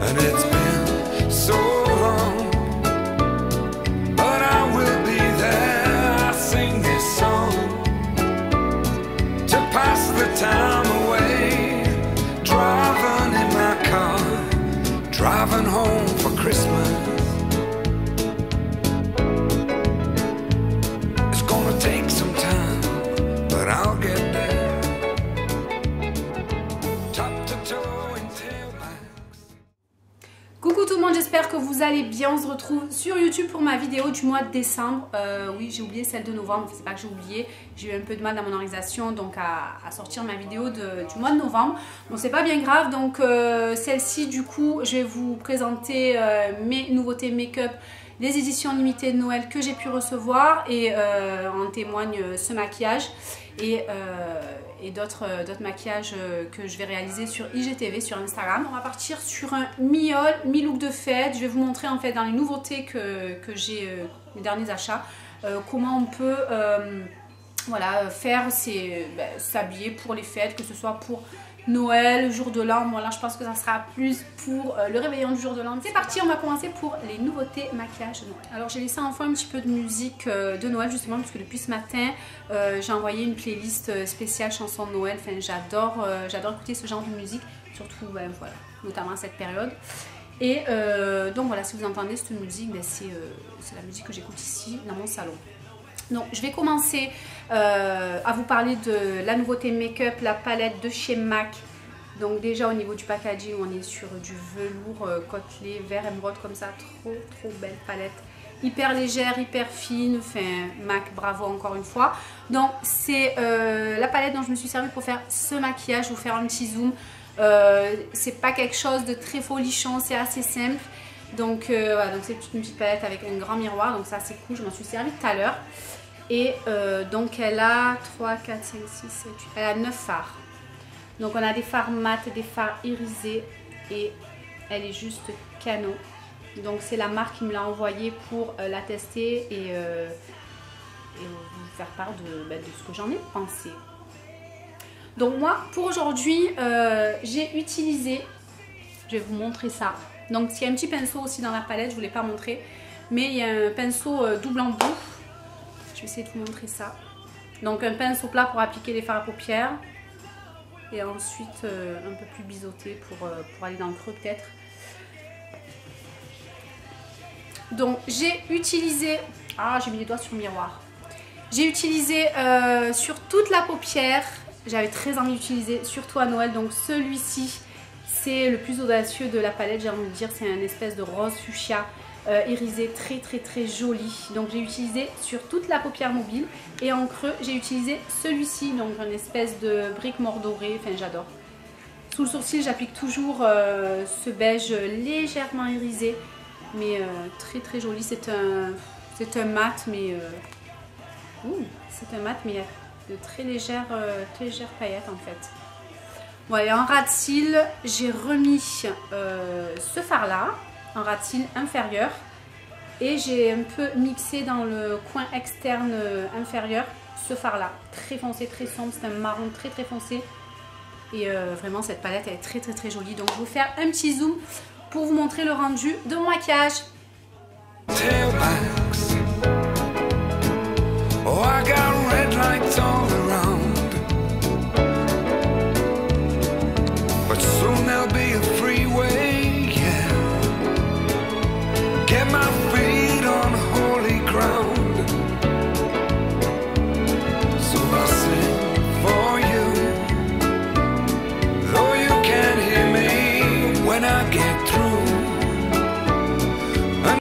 and it's been so long, but I will be there. I sing this song to pass the time away, driving in my car, driving home for Christmas. It's gonna take some time, but I'll get there. Top to toe in tailbacks. Coucou tout le monde, j'espère que vous allez bien. On se retrouve sur YouTube pour ma vidéo du mois de décembre. Oui, j'ai oublié celle de novembre, c'est pas que j'ai oublié, j'ai eu un peu de mal dans mon organisation donc à sortir ma vidéo du mois de novembre. Bon, c'est pas bien grave, donc celle-ci du coup, je vais vous présenter mes nouveautés make-up, les éditions limitées de Noël que j'ai pu recevoir et en témoigne ce maquillage et d'autres maquillages que je vais réaliser sur IGTV, sur Instagram. On va partir sur un mi-haul, mi-look de fête. Je vais vous montrer en fait dans les nouveautés que j'ai, les derniers achats, comment on peut voilà, faire s'habiller pour les fêtes, que ce soit pour Noël, jour de l'an. Bon là je pense que ça sera plus pour le réveillon du jour de l'an. C'est parti, on va commencer pour les nouveautés maquillage de Noël. Alors j'ai laissé enfin un petit peu de musique de Noël justement parce que depuis ce matin j'ai envoyé une playlist spéciale chansons de Noël. Enfin j'adore écouter ce genre de musique, surtout voilà, notamment à cette période. Et donc voilà, si vous entendez cette musique, c'est la musique que j'écoute ici dans mon salon. Donc je vais commencer à vous parler de la nouveauté make-up, la palette de chez MAC. Donc déjà au niveau du packaging, on est sur du velours côtelé vert émeraude comme ça, trop belle palette, hyper légère, hyper fine. Enfin MAC, bravo encore une fois. Donc c'est la palette dont je me suis servie pour faire ce maquillage. Je vais vous faire un petit zoom. C'est pas quelque chose de très folichon, c'est assez simple. Donc voilà, donc c'est une petite palette avec un grand miroir, donc ça c'est cool, je m'en suis servi tout à l'heure. Et donc elle a 3, 4, 5, 6, 7, 8, elle a 9 fards. Donc on a des fards mat, des fards irisés et elle est juste canon. Donc c'est la marque qui me l'a envoyée pour la tester et vous faire part de ce que j'en ai pensé. Donc moi pour aujourd'hui j'ai utilisé, je vais vous montrer ça. Donc il y a un petit pinceau aussi dans la palette, je ne vous l'ai pas montré, mais il y a un pinceau double embout. Je vais essayer de vous montrer ça. Donc un pinceau plat pour appliquer les fards à paupières et ensuite un peu plus biseauté pour aller dans le creux peut-être. Donc j'ai utilisé, j'ai mis les doigts sur le miroir. J'ai utilisé sur toute la paupière, j'avais très envie d'utiliser, surtout à Noël, donc celui-ci. C'est le plus audacieux de la palette, j'ai envie de dire, c'est un espèce de rose fuchsia irisé très joli. Donc j'ai utilisé sur toute la paupière mobile et en creux j'ai utilisé celui-ci, donc une espèce de brique mordorée, enfin j'adore. Sous le sourcil j'applique toujours ce beige légèrement irisé, mais très joli. C'est un mat, mais c'est un mat, mais il y a de très légères paillettes en fait. Voilà, en ras de cils, j'ai remis ce fard là, en ras de cils inférieur, et j'ai un peu mixé dans le coin externe inférieur ce fard là, très foncé, très sombre, c'est un marron très foncé, et vraiment cette palette elle est très jolie. Donc je vais vous faire un petit zoom pour vous montrer le rendu de mon maquillage. Tailbacks. Oh, I got red lights all around. But soon there'll be a freeway, yeah. Get my feet on holy ground. So I sing for you, though you can't hear me when I get through.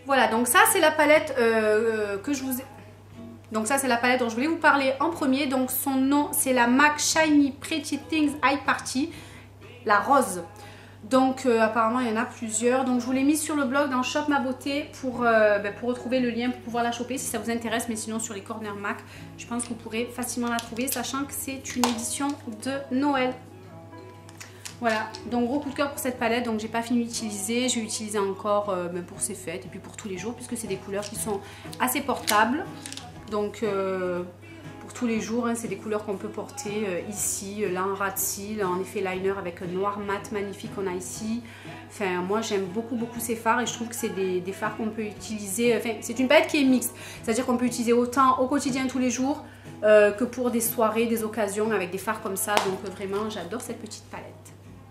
Voilà, donc ça c'est la palette que je vous ai... Donc ça c'est la palette dont je voulais vous parler en premier. Donc son nom c'est la MAC Shiny Pretty Things Eye Party, la rose. Donc apparemment il y en a plusieurs. Donc je vous l'ai mis sur le blog dans Shop Ma Beauté pour retrouver le lien pour pouvoir la choper si ça vous intéresse. Mais sinon sur les corners MAC, je pense que vous pourrez facilement la trouver, sachant que c'est une édition de Noël. Voilà, donc gros coup de cœur pour cette palette. Donc j'ai pas fini d'utiliser, j'ai utilisé encore pour ces fêtes et puis pour tous les jours, puisque c'est des couleurs qui sont assez portables. Donc pour tous les jours, hein, c'est des couleurs qu'on peut porter ici, là en ras de cils, en effet liner avec un noir mat magnifique qu'on a ici. Enfin, moi j'aime beaucoup ces fards et je trouve que c'est des fards qu'on peut utiliser. Enfin, c'est une palette qui est mixte, c'est-à-dire qu'on peut utiliser autant au quotidien tous les jours que pour des soirées, des occasions avec des fards comme ça. Donc vraiment, j'adore cette petite palette.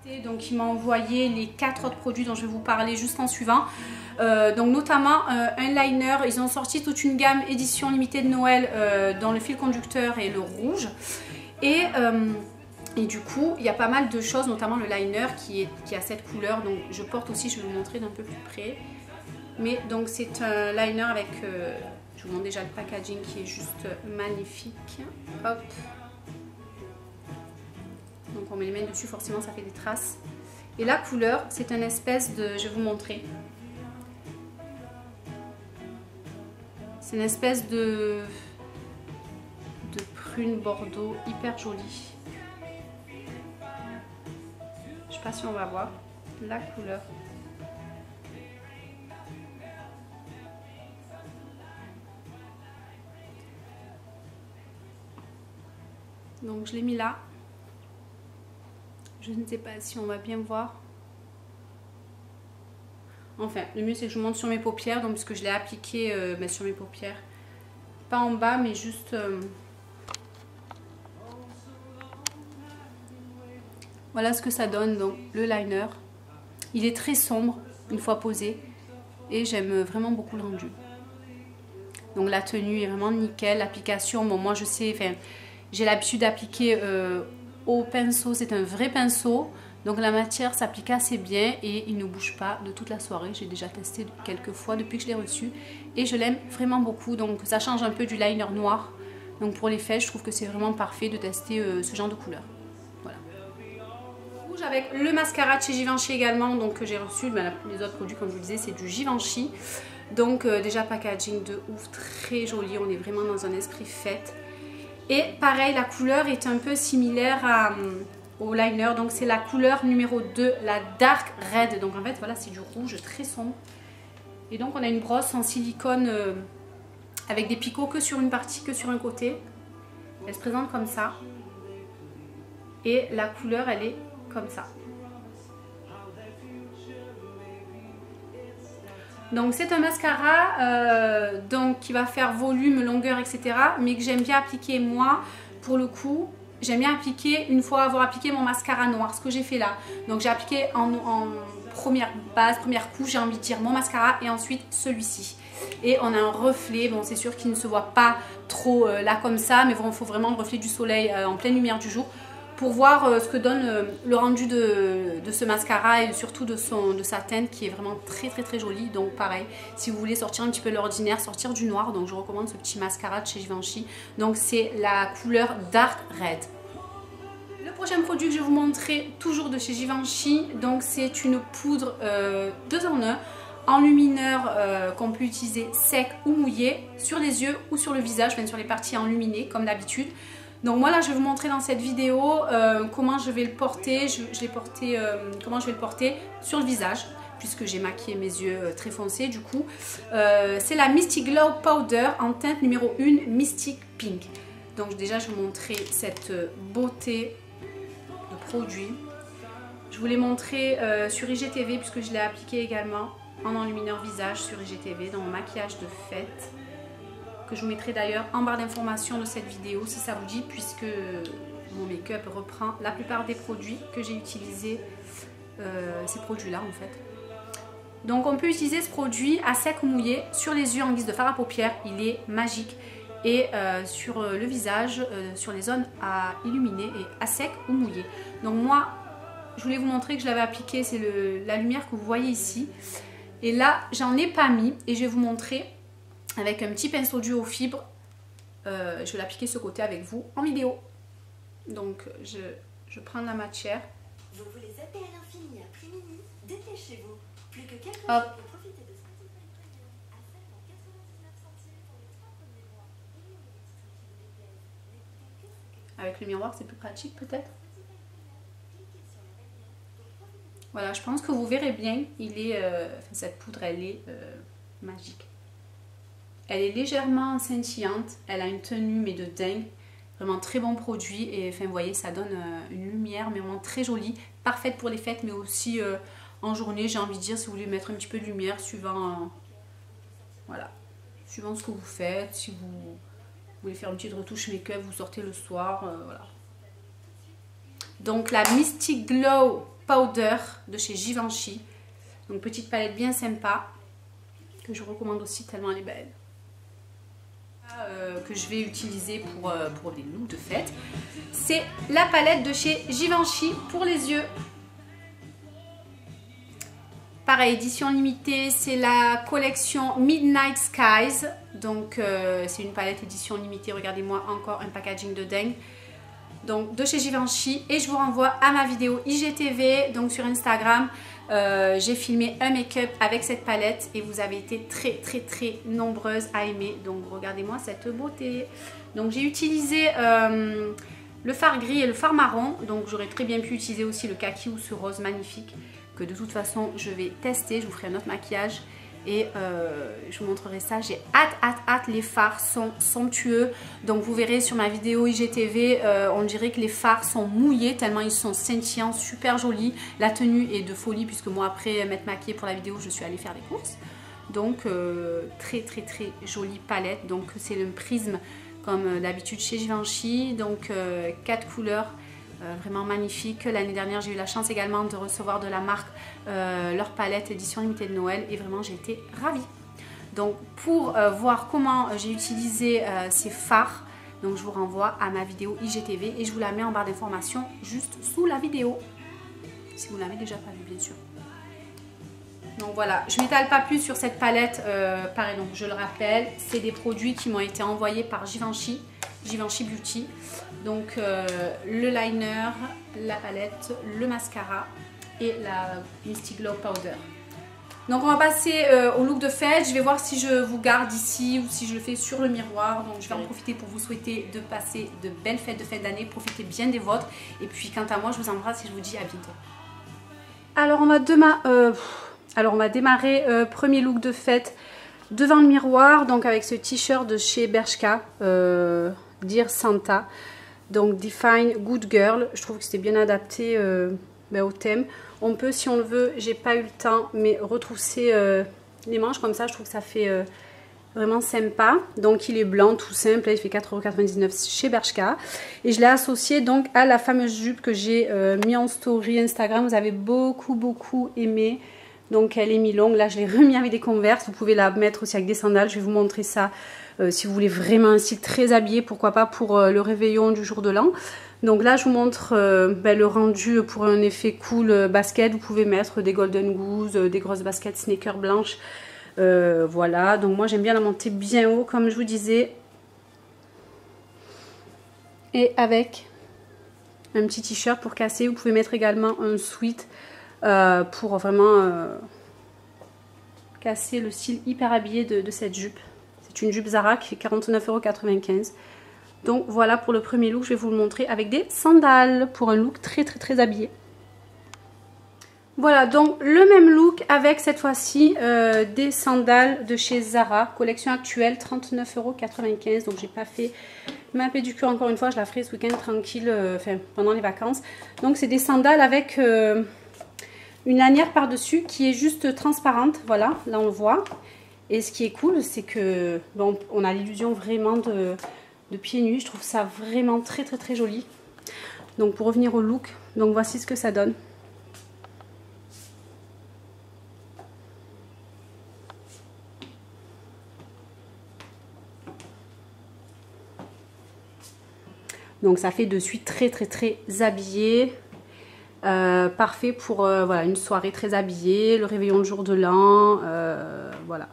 Et donc il m'a envoyé les 4 autres produits dont je vais vous parler juste en suivant. Donc notamment un liner, ils ont sorti toute une gamme édition limitée de Noël dont le fil conducteur est le rouge. Et du coup, il y a pas mal de choses, notamment le liner qui a cette couleur. Donc je porte aussi, je vais vous montrer d'un peu plus près. Mais donc c'est un liner avec, je vous montre déjà le packaging qui est juste magnifique. Hop. Donc on met les mains dessus, forcément ça fait des traces. Et la couleur, c'est une espèce de, je vais vous montrer. C'est une espèce de prune bordeaux hyper jolie. Je sais pas si on va voir la couleur. Donc je l'ai mis là. Je ne sais pas si on va bien voir. Enfin, le mieux c'est que je monte sur mes paupières, donc puisque je l'ai appliqué sur mes paupières. Pas en bas, mais juste... Voilà ce que ça donne, donc le liner. Il est très sombre une fois posé et j'aime vraiment beaucoup le rendu. Donc la tenue est vraiment nickel, l'application, bon moi je sais, enfin j'ai l'habitude d'appliquer au pinceau, c'est un vrai pinceau. Donc la matière s'applique assez bien et il ne bouge pas de toute la soirée. J'ai déjà testé quelques fois depuis que je l'ai reçu et je l'aime vraiment beaucoup. Donc ça change un peu du liner noir. Donc pour les fesses, je trouve que c'est vraiment parfait de tester ce genre de couleur. Voilà. Rouge avec le mascara de chez Givenchy également, donc que j'ai reçu. Ben, les autres produits, comme je vous disais, c'est du Givenchy. Donc déjà packaging de ouf, très joli. On est vraiment dans un esprit fête. Et pareil, la couleur est un peu similaire au liner, donc c'est la couleur numéro 2, la Dark Red. Donc en fait voilà, c'est du rouge très sombre. Et donc on a une brosse en silicone avec des picots que sur une partie, que sur un côté. Elle se présente comme ça. Et la couleur elle est comme ça. Donc c'est un mascara donc qui va faire volume, longueur, etc. Mais que j'aime bien appliquer moi, pour le coup. J'aime bien appliquer une fois avoir appliqué mon mascara noir, ce que j'ai fait là. Donc j'ai appliqué en première base, première couche, j'ai envie de dire mon mascara et ensuite celui-ci. Et on a un reflet, bon c'est sûr qu'il ne se voit pas trop là comme ça, mais bon il faut vraiment le reflet du soleil en pleine lumière du jour pour voir ce que donne le rendu de ce mascara et surtout de sa teinte qui est vraiment très jolie. Donc pareil, si vous voulez sortir un petit peu de l'ordinaire, sortir du noir, donc je recommande ce petit mascara de chez Givenchy. Donc c'est la couleur Dark Red. Le prochain produit que je vais vous montrer, toujours de chez Givenchy, donc c'est une poudre 2 en 1 enlumineur qu'on peut utiliser sec ou mouillé sur les yeux ou sur le visage, enfin sur les parties enluminées comme d'habitude. Donc moi là je vais vous montrer dans cette vidéo comment je vais le porter, comment je vais le porter sur le visage puisque j'ai maquillé mes yeux très foncés du coup. C'est la Mystic Glow Powder en teinte numéro 1 Mystic Pink. Donc déjà je vais vous montrer cette beauté de produit. Je vous l'ai montré sur IGTV puisque je l'ai appliqué également en enlumineur visage sur IGTV dans mon maquillage de fête. Que je vous mettrai d'ailleurs en barre d'informations de cette vidéo si ça vous dit, puisque mon make-up reprend la plupart des produits que j'ai utilisés, ces produits-là en fait. Donc on peut utiliser ce produit à sec ou mouillé sur les yeux en guise de fard à paupières, il est magique. Et sur le visage, sur les zones à illuminer et à sec ou mouillé. Donc moi, je voulais vous montrer que je l'avais appliqué, c'est la lumière que vous voyez ici. Et là, j'en ai pas mis et je vais vous montrer avec un petit pinceau duo fibre. Je vais l'appliquer ce côté avec vous en vidéo. Donc je prends la matière. Vous voulez zapper à l'infini à prix mini? Dépêchez-vous. Plus que 4 jours pour profiter de ce petit prix premium à seulement 99 centimes pour les 3 premiers mois. Avec le miroir, c'est plus pratique peut-être. Voilà, je pense que vous verrez bien. Cette poudre, elle est magique. Elle est légèrement scintillante, elle a une tenue mais de dingue, vraiment très bon produit et enfin vous voyez ça donne une lumière mais vraiment très jolie, parfaite pour les fêtes mais aussi en journée, j'ai envie de dire, si vous voulez mettre un petit peu de lumière suivant, voilà, suivant ce que vous faites. Si vous voulez faire une petite retouche make-up, vous sortez le soir, voilà. Donc la Mystic Glow Powder de chez Givenchy. Donc petite palette bien sympa, que je recommande aussi tellement elle est belle. Que je vais utiliser pour des looks de fête. C'est la palette de chez Givenchy pour les yeux. Pareil, édition limitée, c'est la collection Midnight Skies. Donc c'est une palette édition limitée, regardez-moi, encore un packaging de dingue. Donc de chez Givenchy, et je vous renvoie à ma vidéo IGTV, donc sur Instagram. J'ai filmé un make-up avec cette palette et vous avez été très nombreuses à aimer. Donc regardez-moi cette beauté. Donc j'ai utilisé le fard gris et le fard marron. Donc j'aurais très bien pu utiliser aussi le kaki ou ce rose magnifique que de toute façon je vais tester. Je vous ferai un autre maquillage et je vous montrerai ça. J'ai hâte. Les fards sont somptueux. Donc vous verrez sur ma vidéo IGTV, on dirait que les fards sont mouillés tellement ils sont scintillants, super jolis. La tenue est de folie puisque moi après m'être maquillée pour la vidéo, je suis allée faire des courses. Donc très jolie palette. Donc c'est le prisme comme d'habitude chez Givenchy. Donc 4 couleurs. Vraiment magnifique. L'année dernière, j'ai eu la chance également de recevoir de la marque leur palette édition limitée de Noël et vraiment j'ai été ravie. Donc pour voir comment j'ai utilisé ces fards, donc je vous renvoie à ma vidéo IGTV et je vous la mets en barre d'informations juste sous la vidéo. Si vous l'avez déjà pas vue, bien sûr. Donc voilà, je ne m'étale pas plus sur cette palette. Pareil, donc je le rappelle, c'est des produits qui m'ont été envoyés par Givenchy Beauty. Donc le liner, la palette, le mascara et la Mystic Glow Powder. Donc on va passer au look de fête. Je vais voir si je vous garde ici ou si je le fais sur le miroir. Donc je vais en profiter pour vous souhaiter de passer de belles fêtes de fin d'année. Profitez bien des vôtres. Et puis quant à moi, je vous embrasse et je vous dis à bientôt. Alors on va démarrer premier look de fête devant le miroir. Donc avec ce t-shirt de chez Bershka, Dear Santa. Donc Define Good Girl, je trouve que c'était bien adapté au thème. On peut, si on le veut, j'ai pas eu le temps, mais retrousser les manches comme ça, je trouve que ça fait vraiment sympa. Donc il est blanc, tout simple, là, il fait 4,99 € chez Bershka. Et je l'ai associé donc à la fameuse jupe que j'ai mis en story Instagram. Vous avez beaucoup aimé. Donc elle est mi-longue, là je l'ai remis avec des Converse. Vous pouvez la mettre aussi avec des sandales, je vais vous montrer ça. Si vous voulez vraiment un style très habillé, pourquoi pas pour le réveillon du jour de l'an. Donc là je vous montre le rendu pour un effet cool basket. Vous pouvez mettre des Golden Goose, des grosses baskets sneakers blanches. Voilà, donc moi j'aime bien la monter bien haut comme je vous disais. Et avec un petit t-shirt pour casser. Vous pouvez mettre également un sweat pour vraiment casser le style hyper habillé de cette jupe. C'est une jupe Zara qui fait 49,95 €. Donc voilà pour le premier look, je vais vous le montrer avec des sandales pour un look très habillé. Voilà, donc le même look avec cette fois-ci des sandales de chez Zara, collection actuelle, 39,95 €. Donc j'ai pas fait ma pédicure encore une fois, je la ferai ce week-end tranquille, pendant les vacances. Donc c'est des sandales avec une lanière par-dessus qui est juste transparente, voilà, là on le voit. Et ce qui est cool, c'est que bon, on a l'illusion vraiment de pieds nus. Je trouve ça vraiment très joli. Donc pour revenir au look, donc voici ce que ça donne. Donc ça fait de suite très habillé. Parfait pour voilà, une soirée très habillée, le réveillon le jour de l'an, voilà.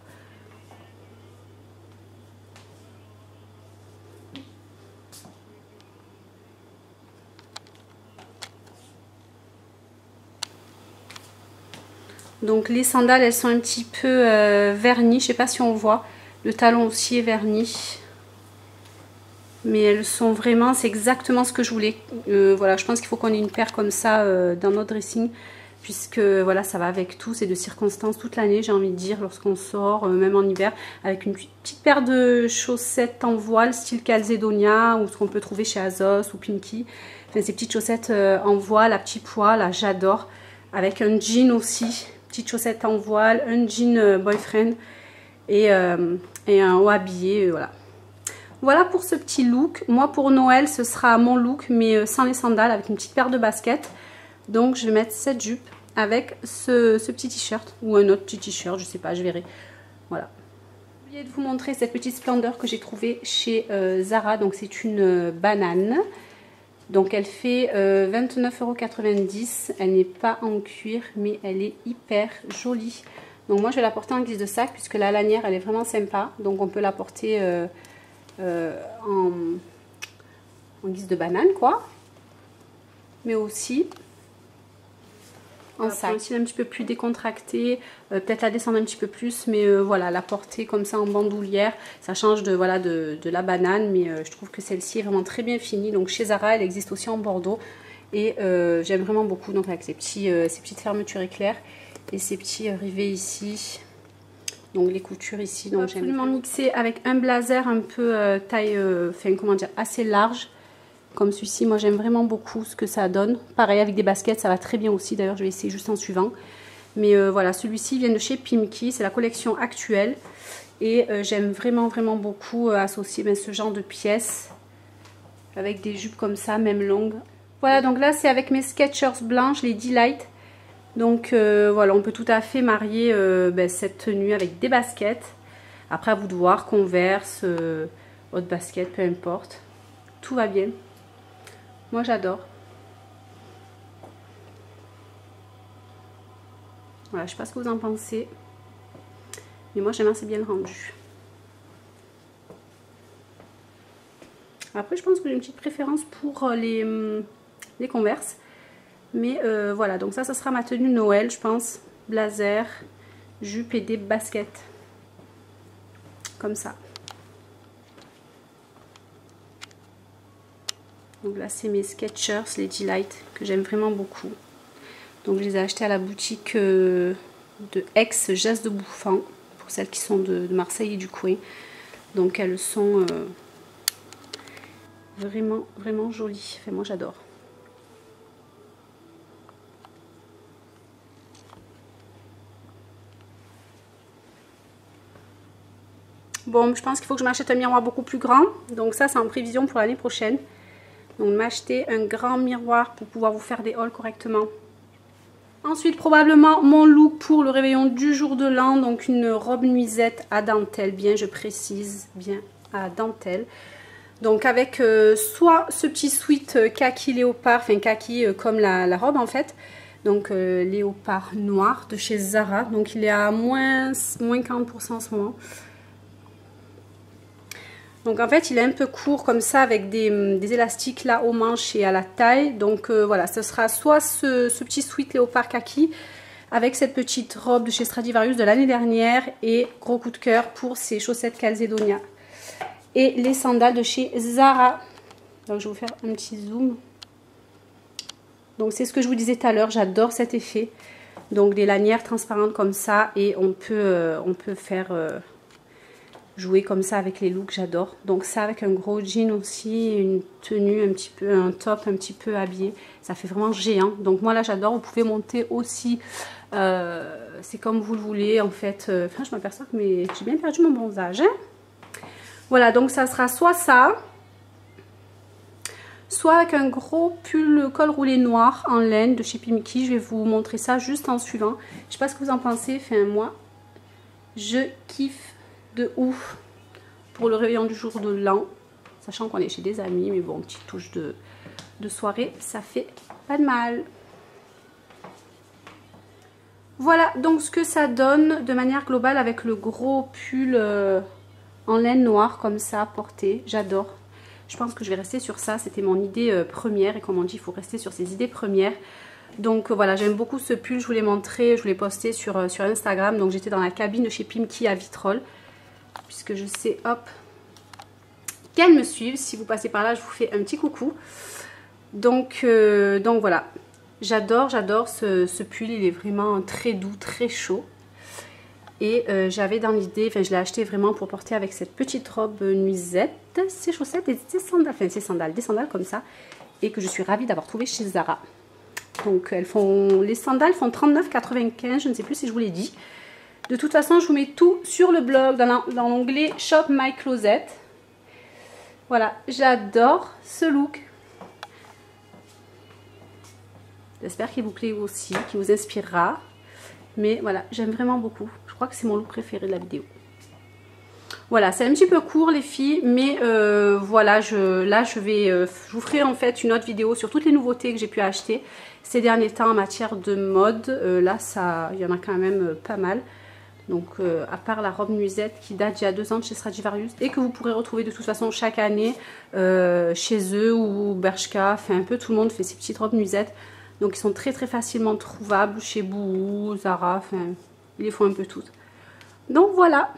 Donc les sandales, elles sont un petit peu vernies, je sais pas si on voit, le talon aussi est verni. Mais elles sont vraiment, c'est exactement ce que je voulais. Voilà, je pense qu'il faut qu'on ait une paire comme ça dans notre dressing. Puisque voilà, ça va avec tout, c'est de circonstance toute l'année, j'ai envie de dire, lorsqu'on sort, même en hiver. Avec une petite paire de chaussettes en voile, style Calzedonia, ou ce qu'on peut trouver chez Azos ou Pinky. Enfin, ces petites chaussettes en voile à petits pois, là, j'adore. avec un jean aussi, petite chaussette en voile, un jean boyfriend et un haut habillé, voilà. Voilà pour ce petit look. Moi pour Noël ce sera mon look mais sans les sandales, avec une petite paire de baskets. Donc je vais mettre cette jupe avec ce petit t-shirt ou un autre petit t-shirt, je sais pas, je verrai. Voilà. J'ai oublié de vous montrer cette petite splendeur que j'ai trouvée chez Zara. Donc c'est une banane. Donc elle fait 29,90 €. Elle n'est pas en cuir mais elle est hyper jolie. Donc moi je vais la porter en guise de sac puisque la lanière elle est vraiment sympa. Donc on peut la porter en guise de banane quoi. Mais aussi en sac. Un petit peu plus décontracté, peut-être la descendre un petit peu plus, mais voilà, la porter comme ça en bandoulière, ça change de, voilà, de la banane, mais je trouve que celle-ci est vraiment très bien finie. Donc chez Zara, elle existe aussi en Bordeaux et j'aime vraiment beaucoup, donc avec ces petites fermetures éclairs et ces petits rivets ici, donc les coutures ici. Donc j'aime absolument mixer avec un blazer un peu taille, enfin comment dire, assez large. Comme celui-ci, moi j'aime vraiment beaucoup ce que ça donne. Pareil avec des baskets, ça va très bien aussi. D'ailleurs, je vais essayer juste en suivant. Mais voilà, celui-ci vient de chez Pimkie. C'est la collection actuelle. Et j'aime vraiment beaucoup associer ce genre de pièces avec des jupes comme ça, même longues. Voilà, donc là c'est avec mes Skechers blanches, les Delight. Donc voilà, on peut tout à fait marier cette tenue avec des baskets. Après, à vous de voir, Converse, haute basket, peu importe. Tout va bien. Moi j'adore. Voilà, je sais pas ce que vous en pensez. Mais moi j'aime assez bien le rendu. Après je pense que j'ai une petite préférence pour les Converse. Mais voilà, donc ça sera ma tenue Noël je pense. Blazer, jupe et des baskets. Comme ça. Donc là c'est mes Skechers, les Delight, que j'aime vraiment beaucoup. Donc je les ai achetés à la boutique de Aix, Jas de Bouffant, pour celles qui sont de Marseille et du coin. Donc elles sont vraiment jolies. Enfin moi j'adore. Bon, je pense qu'il faut que je m'achète un miroir beaucoup plus grand. Donc ça c'est en prévision pour l'année prochaine. Donc m'acheter un grand miroir pour pouvoir vous faire des hauls correctement. Ensuite probablement mon look pour le réveillon du jour de l'an. Donc une robe nuisette à dentelle, bien je précise, bien à dentelle. Donc avec soit ce petit sweat kaki léopard, enfin kaki comme la robe en fait. Donc léopard noir de chez Zara. Donc il est à moins 40% en ce moment. Donc en fait il est un peu court comme ça avec des élastiques là aux manches et à la taille. Donc voilà, ce sera soit ce petit sweat léopard kaki avec cette petite robe de chez Stradivarius de l'année dernière. Et gros coup de cœur pour ces chaussettes Calzedonia. Et les sandales de chez Zara. Donc je vais vous faire un petit zoom. Donc c'est ce que je vous disais tout à l'heure, j'adore cet effet. Donc des lanières transparentes comme ça et on peut faire... jouer comme ça avec les looks, j'adore. Donc ça avec un gros jean aussi, une tenue un petit peu, un top un petit peu habillé, ça fait vraiment géant. Donc moi là j'adore, vous pouvez monter aussi, c'est comme vous le voulez en fait. Enfin je m'aperçois que j'ai bien perdu mon bronzage. Hein. Voilà, donc ça sera soit ça, soit avec un gros pull col roulé noir en laine de chez Pimkie. Je vais vous montrer ça juste en suivant. Je sais pas ce que vous en pensez, enfin moi je kiffe de ouf pour le réveillon du jour de l'an, sachant qu'on est chez des amis, mais bon, petite touche de soirée, ça fait pas de mal. Voilà donc ce que ça donne de manière globale avec le gros pull en laine noire comme ça porté, j'adore. Je pense que je vais rester sur ça, c'était mon idée première et comme on dit, il faut rester sur ses idées premières. Donc voilà, j'aime beaucoup ce pull, je vous l'ai montré, je vous l'ai posté sur Instagram, donc j'étais dans la cabine de chez Pimkie à Vitrolles. Puisque je sais, hop, qu'elles me suivent. Si vous passez par là, je vous fais un petit coucou. Donc voilà, j'adore ce pull. Il est vraiment très doux, très chaud. Et j'avais dans l'idée, enfin je l'ai acheté vraiment pour porter avec cette petite robe nuisette, ses chaussettes et ses sandales, enfin ses sandales, des sandales comme ça. Et que je suis ravie d'avoir trouvé chez Zara. Donc les sandales font 39,95 €, je ne sais plus si je vous l'ai dit. De toute façon, je vous mets tout sur le blog dans l'onglet Shop My Closet. Voilà, j'adore ce look. J'espère qu'il vous plaît aussi, qu'il vous inspirera. Mais voilà, j'aime vraiment beaucoup. Je crois que c'est mon look préféré de la vidéo. Voilà, c'est un petit peu court les filles, mais voilà, je vous ferai en fait une autre vidéo sur toutes les nouveautés que j'ai pu acheter ces derniers temps en matière de mode. Là, il y en a quand même pas mal. Donc, à part la robe nuisette qui date d'il y a 2 ans de chez Stradivarius et que vous pourrez retrouver de toute façon chaque année chez eux ou Bershka. Enfin, un peu tout le monde fait ces petites robes nuisettes. Donc, ils sont très très facilement trouvables chez Boohoo, Zara. Enfin, ils les font un peu toutes. Donc, voilà.